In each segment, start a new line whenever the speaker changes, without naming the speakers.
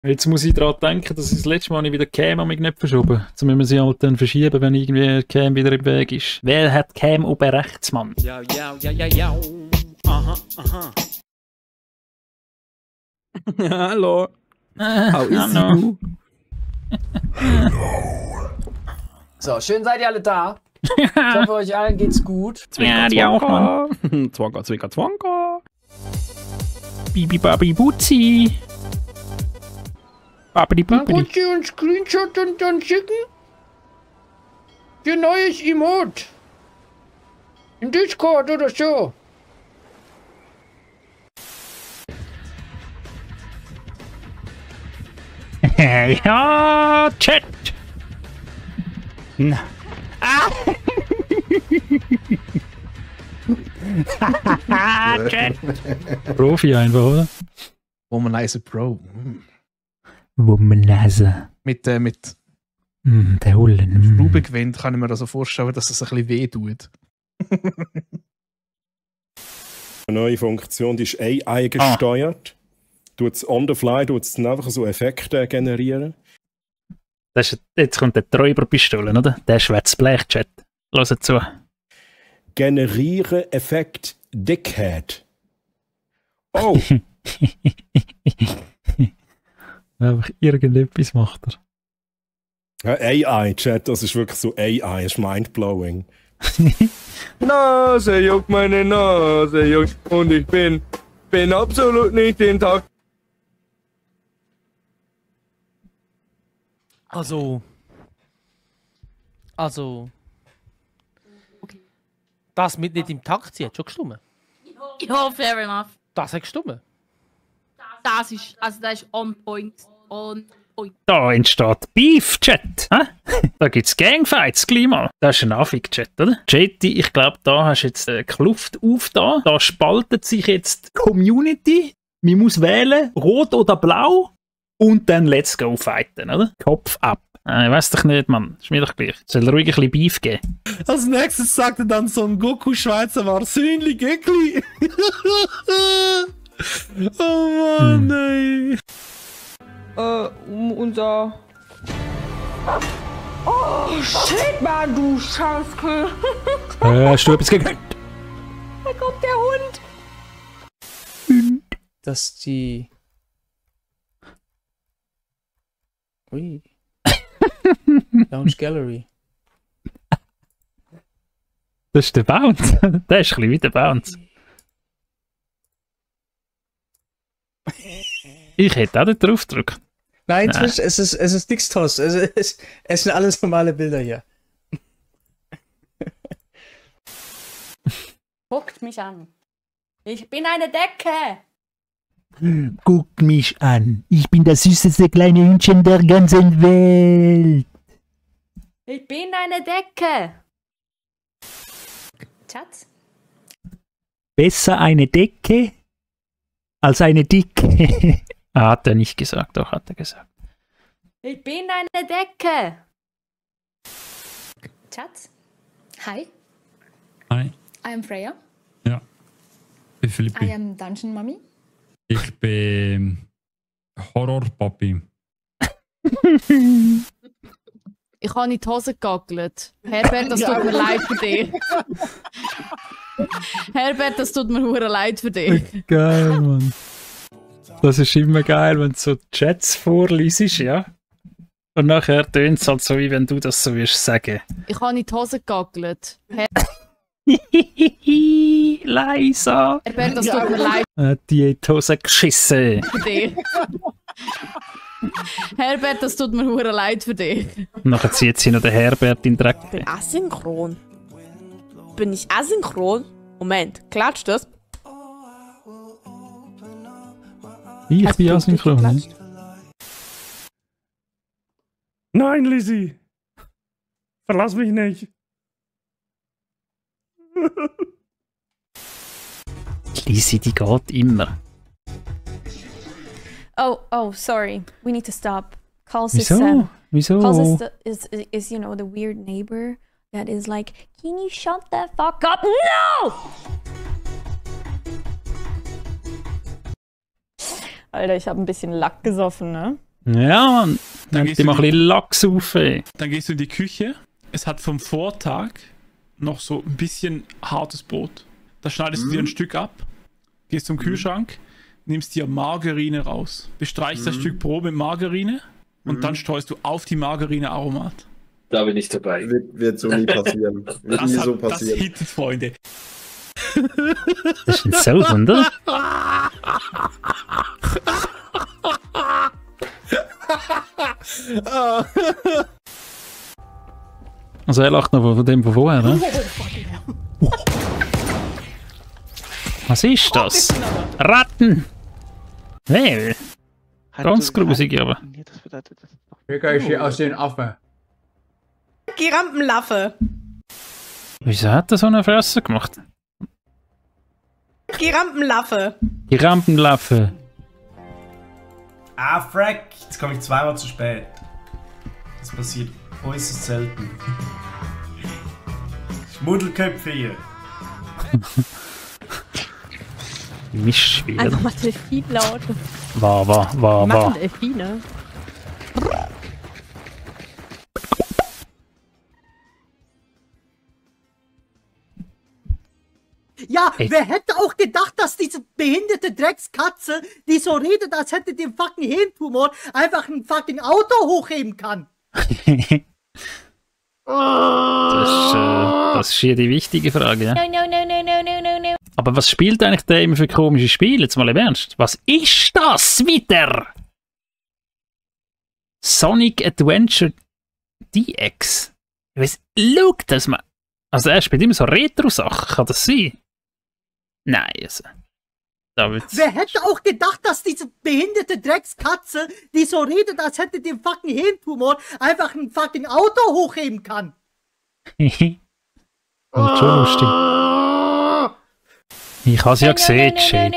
Jetzt muss ich daran denken, dass ich das letzte Mal nicht wieder Cam mich nicht verschoben. Jetzt müssen wir sie halt dann verschieben, wenn irgendwie Cam wieder im Weg ist. Wer hat Cam oben rechts, Mann?
Ja, ja, ja, ja, ja. Aha, aha.
Hallo. How is
Hallo.
you?
So, schön seid ihr alle da. Ich hoffe, euch allen geht's gut.
Ja, die auch, Mann.
Zwonka, zwinker, zwonka.
Bibi, Babi, Butzi. Babidi,
Dann
Babidi.
könnt ihr einen Screenshot und dann schicken. Für neues Emote. In Discord oder so.
Ja, Chat.
Na.
Chat. Profi einfach, oder?
Womanizer Pro.
Womanizer.
Mit
Der Hullen.
Schraubengewind kann ich mir also vorstellen, dass es ein bisschen weh tut.
Eine neue Funktion, die ist AI gesteuert. Tut's on the fly, tut's dann einfach so Effekte generieren.
Das ist, jetzt kommt der Träuberpistole, oder? Der schwätzt Blech-Chat. Hört zu.
Generiere Effekt Dickhead. Oh,
Einfach irgendetwas macht er.
AI-Chat, das ist wirklich so AI, ist mindblowing.
Nase juckt, meine Nase juckt und ich bin absolut nicht den Tag.
Also. Das mit nicht im Takt ziehen, hat schon gestummen.
Ja, fair enough.
Das hat gestummen.
Das ist on point. On point.
Da entsteht Beef-Chat. Da gibt's Gangfights gleich mal. Das ist ein Affig-Chat, oder? Jetty, ich glaube, da hast du jetzt eine Kluft auf da. Da spaltet sich jetzt die Community. Man muss wählen, rot oder blau. Und dann let's go fighten, oder? Kopf ab. Ich weiß doch nicht, Mann. Ist mir doch gleich. Soll ruhig ein bisschen Beef geben.
Als nächstes sagte dann so ein Goku-Schweizer war Söhnli Geckli. Oh Mann, ey.
Unser... Oh, shit, Mann, du Scheißke.
Hast du etwas gehört?
Da kommt der Hund.
Dass die. Ui. Lounge Gallery.
Das ist der Bounce. Der ist ein bisschen wie der Bounce. Ich hätte auch nicht drauf gedrückt.
Nein,
Nein.
Twitch, es ist nichts Tolles. Es sind alles normale Bilder hier.
Guckt mich an. Ich bin eine Decke.
Guck mich an. Ich bin das süßeste kleine Hündchen der ganzen Welt.
Ich bin eine Decke. Schatz?
Besser eine Decke als eine Dicke. Hat er nicht gesagt, doch hat er gesagt.
Ich bin eine Decke. Schatz? Hi,
Hi,
I am Freya.
ja. Ich bin Philippi.
I am Dungeon Mummy.
Ich bin Horror-Papi.
Ich habe in die Hose gegackelt. Herbert, das tut mir leid für dich. Herbert, das tut mir hure leid für dich.
Geil, Mann. Das ist immer geil, wenn du so Chats vorliest, ja. Und nachher tönt es halt so, wie wenn du das so wirst sagen.
Ich habe in die Hose gegackelt.
Leisa.
Herbert, das tut mir leid
Hat die in die Hose geschissen.
für dich. Herbert, das tut mir hure leid für dich.
Und nachher zieht sie noch den Herbert in den Dreck.
Ich bin asynchron. Bin ich asynchron? Moment, klatscht das?
Ich
Hast
bin
du
asynchron.
geklatscht?
Nein, Lizzie. Verlass mich nicht.
Lisi, die geht immer.
Oh, sorry. We need to stop. Calls
Wieso? Wieso?
Calls is you know, the weird neighbor that is like, can you shut the fuck up? No! Alter, ich habe ein bisschen Lack gesoffen, ne?
Ja, Mann.
Dann
Dann
gehst
die
du
mal ein bisschen Lachs auf. Ey.
Dann gehst du in die Küche. Es hat vom Vortag noch so ein bisschen hartes Brot. Da schneidest du dir ein Stück ab, gehst zum Kühlschrank, nimmst dir Margarine raus, bestreichst das Stück Brot mit Margarine und dann streust du auf die Margarine Aromat.
Da bin ich dabei.
Wird so nie passieren. Wird nie so
Das
passieren.
hittet, Freunde.
Das ist ein Sound, oder? Also er lacht noch von dem von vorher, ne? Was ist das? Ratten! Hey! Ganz grusig, aber.
Digga, ich hier aus den Affen.
Girampenlaffe.
Wieso hat er so eine Fresse gemacht?
Girampenlaffe.
Die Rampenlaffe.
Ah, frack! Jetzt komme ich zweimal zu spät. Das passiert äußerst selten. Schmuddelköpfe hier.
Mischschwierig.
Einfach mal Delfin laut.
War.
Delfine.
Ja,
Ey.
wer hätte auch gedacht, dass diese behinderte Dreckskatze, die so redet, als hätte die fucking Hirntumor, einfach ein fucking Auto hochheben kann?
Das ist hier die wichtige Frage, ja.
No.
Aber was spielt eigentlich der immer für komische Spiele? Jetzt mal im Ernst. Was ist das wieder? Sonic Adventure DX. Schau das mal. Also er spielt immer so Retro-Sachen. Kann das sein? Nein, also. Da wird's.
Wer hätte auch gedacht, dass diese behinderte Dreckskatze, die so redet, als hätte die fucking Hirntumor, einfach ein fucking Auto hochheben kann?
Und schon lustig. Ich habe es ja gesehen, shit.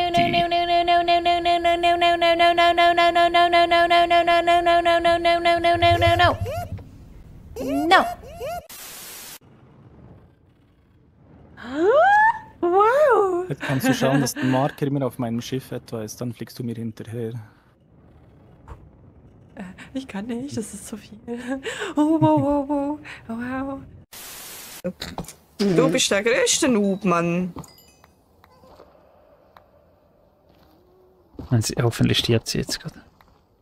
No.
Wow.
Jetzt kannst du schauen, dass der Marker immer auf meinem Schiff etwa ist, dann fliegst du mir hinterher.
Ich kann nicht, das ist zu viel. Oh, wow.
Du bist der größte Noob, Mann.
Hoffentlich stirbt sie jetzt gerade.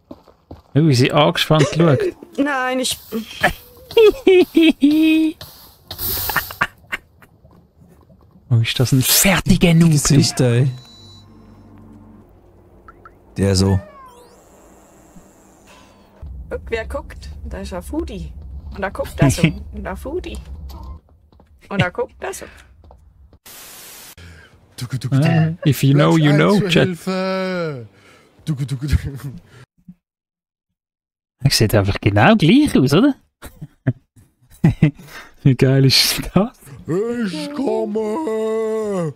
Oh, wie sie angespannt schaut.
Nein, ich...
Oh, ist das ein fertiger Noob?
Gesicht, ey. Der so.
Guck, wer guckt? Da ist ein Foodie. Und da guckt er so. Und der Foodie. Und da guckt er so.
If you know, you know, Chat. Er sieht einfach genau gleich aus, oder? Wie geil ist das?
Ich komme!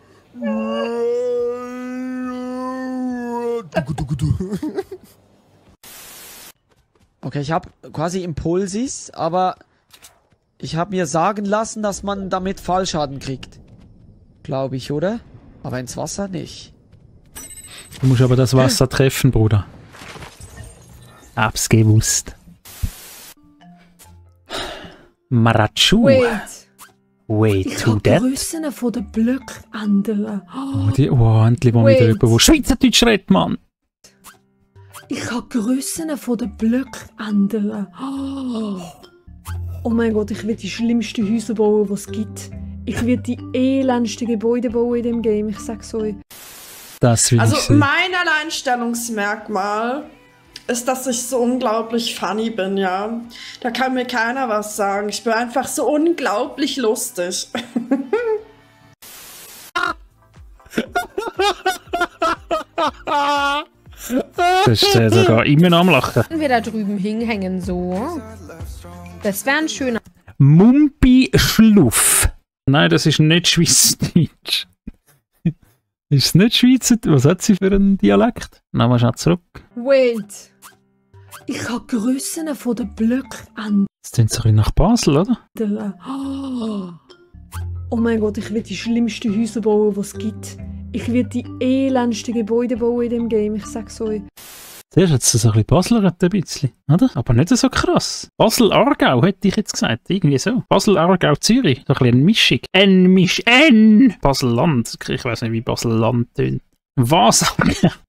Okay, ich habe quasi Impulsis, aber ich habe mir sagen lassen, dass man damit Fallschaden kriegt. Glaube ich, oder? Aber ins Wasser nicht.
Du musst aber das Wasser treffen, Bruder. Hab's gewusst. Marachu. Wait to that.
Grössen von den Blöcken ändern.
Endlich mal wieder jemand, der Schweizerdeutsch redet, Mann.
Ich kann Grössen von den Blöcken ändern. Oh mein Gott, ich will die schlimmsten Häuser bauen, die es gibt. Ich will die elendsten Gebäude bauen in dem Game, ich sag's euch.
Das will ich
Also
sehen.
mein Alleinstellungsmerkmal ist, dass ich so unglaublich funny bin, ja. Da kann mir keiner was sagen. Ich bin einfach so unglaublich lustig.
Das ist sogar immer noch am Lachen.
Wenn wir da drüben hinhängen, so. Das wäre ein schöner.
Mumpi Schluff. Nein, das ist nicht Schweizerdeutsch. Ist es nicht Schweizerdeutsch? Was hat sie für einen Dialekt? Nehmen wir schon zurück.
Wait. Ich kann Grössen von den Blöcken ändern.
Das klingt so ein bisschen nach Basel, oder?
Oh mein Gott, ich will die schlimmsten Häuser bauen, die es gibt. Ich will die elendsten Gebäude bauen in dem Game, ich sag's euch.
Der hat es so ein bisschen Baselert ein bisschen, oder? Aber nicht so krass. Basel-Aargau hätte ich jetzt gesagt, irgendwie so. Basel-Aargau-Zürich, so ein bisschen eine Mischung. Basel-Land, ich weiß nicht, wie Basel-Land tönt. Was?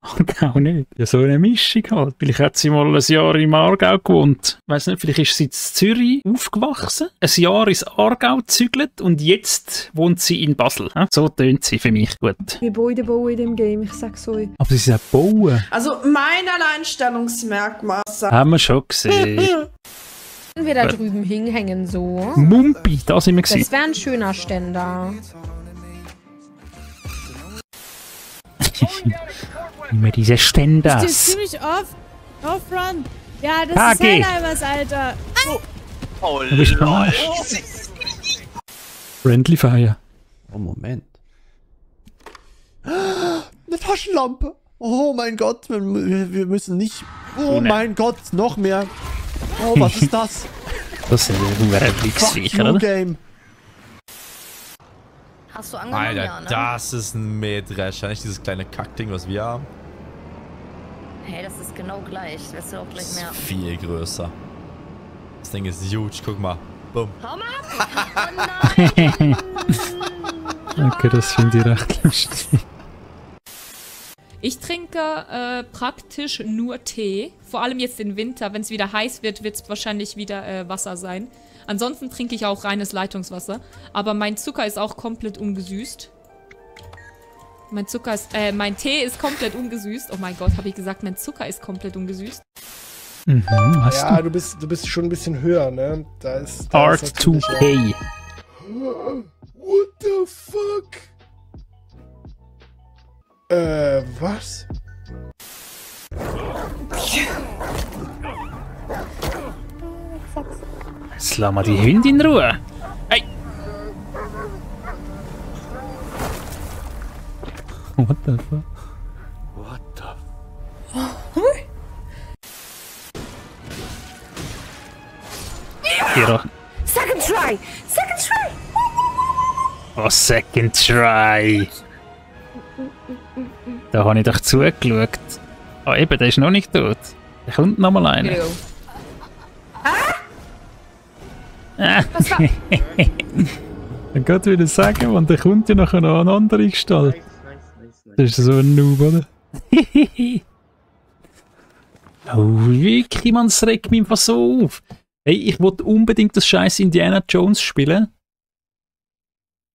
Aargau nicht. Ja, so eine Mischung halt. Vielleicht hat sie mal ein Jahr im Aargau gewohnt. Ich weiss nicht, vielleicht ist sie in Zürich aufgewachsen, ein Jahr ins Aargau gezügelt und jetzt wohnt sie in Basel. So tönt sie für mich gut.
Gebäude bauen in dem Game, ich sag's euch.
Aber sie sind auch bauen.
Also mein Alleinstellungsmerkmal.
Haben wir schon gesehen.
Wir da drüben hinhängen so.
Mumpi, da sind wir gewesen.
Das wäre ein schöner Ständer.
Immer diese Ständer.
Ich stehe ziemlich oft. Off-Run. Ja, das
KG.
ist Hellheimers, Alter.
Oh,
Du bist
lol.
Friendly Fire.
Oh, Moment. Eine Taschenlampe. Oh mein Gott, wir müssen nicht... Oh mein Gott, noch mehr. Oh, was ist das?
Das sind irgendwelche Blitzviecher, oder?
Game.
Hast du angenommen,
Alter,
ja, ne?
das ist ein Mähdrescher, nicht dieses kleine Kackding, was wir haben.
Hey, das ist genau gleich. Das wirst du auch gleich mehr.
Viel größer. Das Ding ist huge, guck mal. Bumm.
Hau mal ab! Oh nein!
Okay, das finde ich recht lustig.
Ich trinke praktisch nur Tee. Vor allem jetzt im Winter. Wenn es wieder heiß wird, wird es wahrscheinlich wieder Wasser sein. Ansonsten trinke ich auch reines Leitungswasser. Aber mein Zucker ist auch komplett ungesüßt. Mein Tee ist komplett ungesüßt. Oh mein Gott, habe ich gesagt, mein Zucker ist komplett ungesüßt.
Ja, du bist schon ein bisschen höher, ne? Da ist
Art2K.
What the fuck? Was?
Jetzt lassen wir die Hunde in Ruhe. Hey! What the fuck?
What the
Kira.
Second try! Second try!
Oh, second try. Da habe ich doch zugeschaut. Ah, eben, der ist noch nicht tot. Der kommt noch mal einer.
Was war?
Ich kann wieder sagen, und der kommt ja nachher noch eine andere Gestalt. Das ist so ein Noob, oder? Oh, wirklich, man, es regt mich einfach so auf. Hey, ich wollte unbedingt das scheiß Indiana Jones spielen.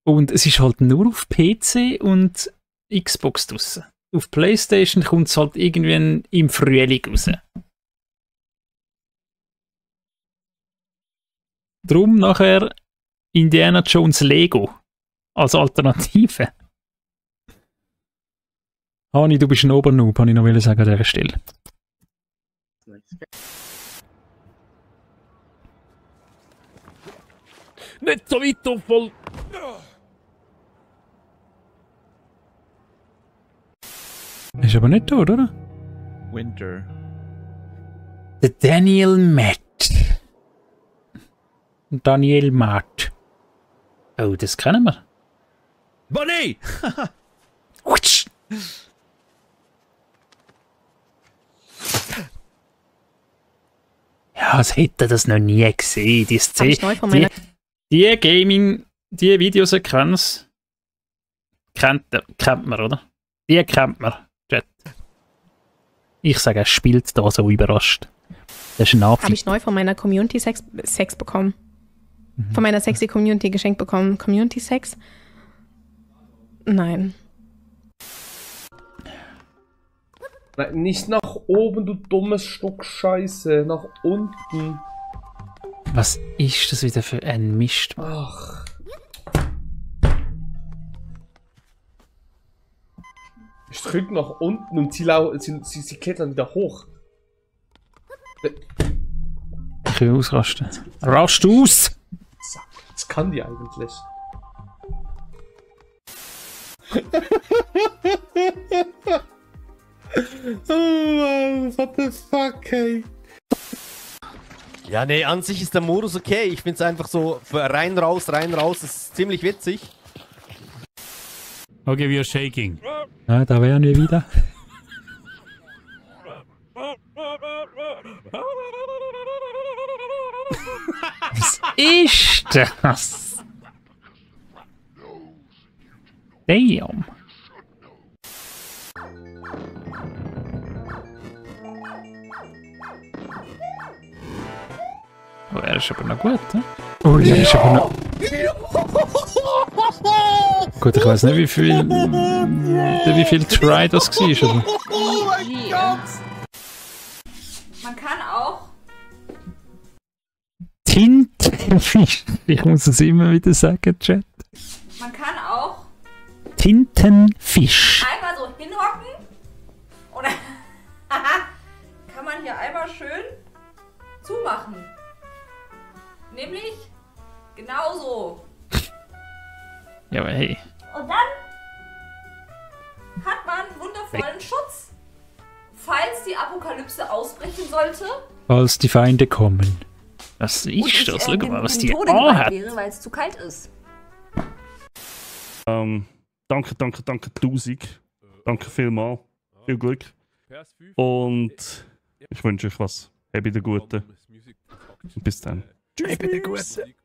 Und es ist halt nur auf PC und Xbox draussen. Auf PlayStation kommt es halt irgendwie im Frühling raus. Drum nachher Indiana Jones Lego als Alternative. Hani, du bist ein Obernoob, habe ich noch sagen an dieser Stelle.
Nicht so weiter voll.
Ist aber nicht tot, oder?
Winter.
Der Daniel Matt. Daniel Matt. Oh, das kennen wir.
Bonnie!
Ja, als hätte das noch nie gesehen. Die Szene.
ich neu von meiner-
Die Gaming, die Videosequenz kennt man, oder? Die kennt man. Chat. Ich sage, er spielt da so überrascht. Das ist ein
Habe
Navi.
ich neu von meiner Community Sex bekommen. Von meiner sexy Community geschenkt bekommen. Community Sex? Nein.
Nein, nicht nach oben, du dummes Stück Scheiße. Nach unten.
Was ist das wieder für ein Mist?
Ach. Ich drücke nach unten und sie klettern wieder hoch.
Ich will ausrasten. Rast aus!
Was kann die eigentlich? Oh Mann, what the fuck, ey.
Ja, nee, an sich ist der Modus okay. Ich find's einfach so rein, raus, das ist ziemlich witzig.
Okay, we are shaking.
Ja, da wären wir wieder. ist das? Damn. Oh, er ist aber noch gut, ne? Oh, er ist aber noch... Gut, ich weiß nicht, wie viel Try das war, aber...
Oh mein Gott!
Man kann auch...
Tintenfisch. Ich muss es immer wieder sagen, Chat.
Man kann auch
Tintenfisch.
einmal so hinhocken und kann man hier einmal schön zumachen. Nämlich genauso.
Ja, aber hey.
Und dann hat man einen wundervollen Schutz, falls die Apokalypse ausbrechen sollte.
Falls die Feinde kommen. Was ist das? Schau mal, was die anhat.
Weil es zu kalt ist.
Danke 1000. Danke vielmals. Viel Glück. Und ich wünsche euch was. Habt den Guten. Bis dann.
Tschüss. Habt den Guten.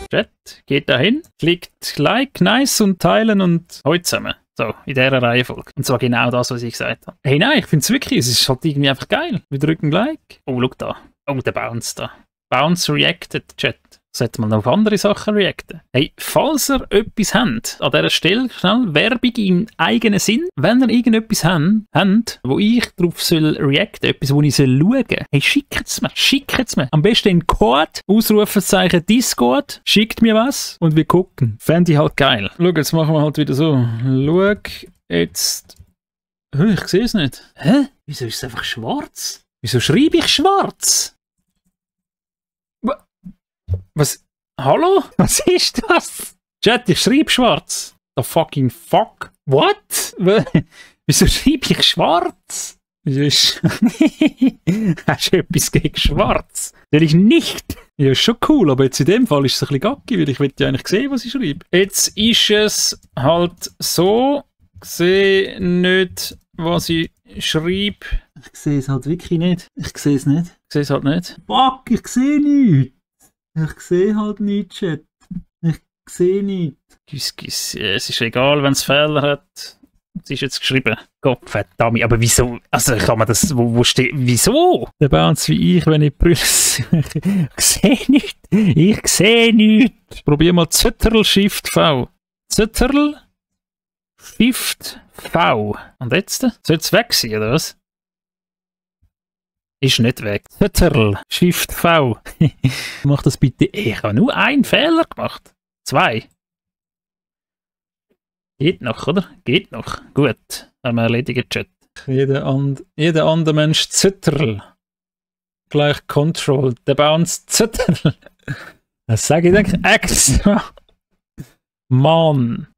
Chat, geht dahin, klickt Like, Nice und Teilen und heute zusammen. So, in dieser Reihenfolge. Und zwar genau das, was ich gesagt habe. Hey, nein, ich finde es wirklich, es ist halt irgendwie einfach geil. Wir drücken Like. Oh, schau da. Oh, der Bounce da. Bounce reacted, Chat. Sollte man auf andere Sachen reacten. Hey, falls ihr etwas habt, an dieser Stelle schnell Werbung im eigenen Sinn. Wenn ihr irgendetwas habt, wo ich drauf soll reacten, etwas, wo ich schauen soll, hey, schickt es mir. Am besten in Code, Ausrufezeichen Discord, schickt mir was und wir gucken. Fände ich halt geil. Schau, jetzt machen wir halt wieder so. Schau, jetzt... Ich sehe es nicht. Hä? Wieso ist es einfach schwarz? Wieso schreibe ich schwarz? Was? Hallo? Was ist das? Chat, ich schreibe schwarz. The fucking fuck. What? Wieso schreibe ich schwarz? Wieso ist... Hast du etwas gegen schwarz? Will ich nicht. Ja, ist schon cool, aber jetzt in dem Fall ist es ein bisschen gacki, weil ich will ja eigentlich sehen, was ich schreibe. Jetzt ist es halt so, ich sehe nicht, was ich schreibe. Ich sehe es halt wirklich nicht. Ich sehe es nicht. Ich sehe es halt nicht. Fuck, ich sehe nichts. Ich sehe halt nichts, Chat. Ich sehe nichts. Es ist egal, wenn es Fehler hat. Es ist jetzt geschrieben. Gott verdammt. Aber wieso? Also kann man das... Wo steht... Wieso? Der Bounce wie ich, wenn ich prüfe. Ich sehe nichts. Ich sehe nichts. Probier mal Zitterl Shift V. Zitterl Shift V. Und jetzt? Soll es weg sein, oder was? Ist nicht weg. Zitterl Shift V. Mach das bitte. Ich habe nur einen Fehler gemacht. 2. Geht noch, oder? Geht noch. Gut. Haben wir erledigt, Chat. Jeder andere Mensch Zitterl. Gleich Control. Der Bounce Zitterl. Das sage ich dann extra. Mann.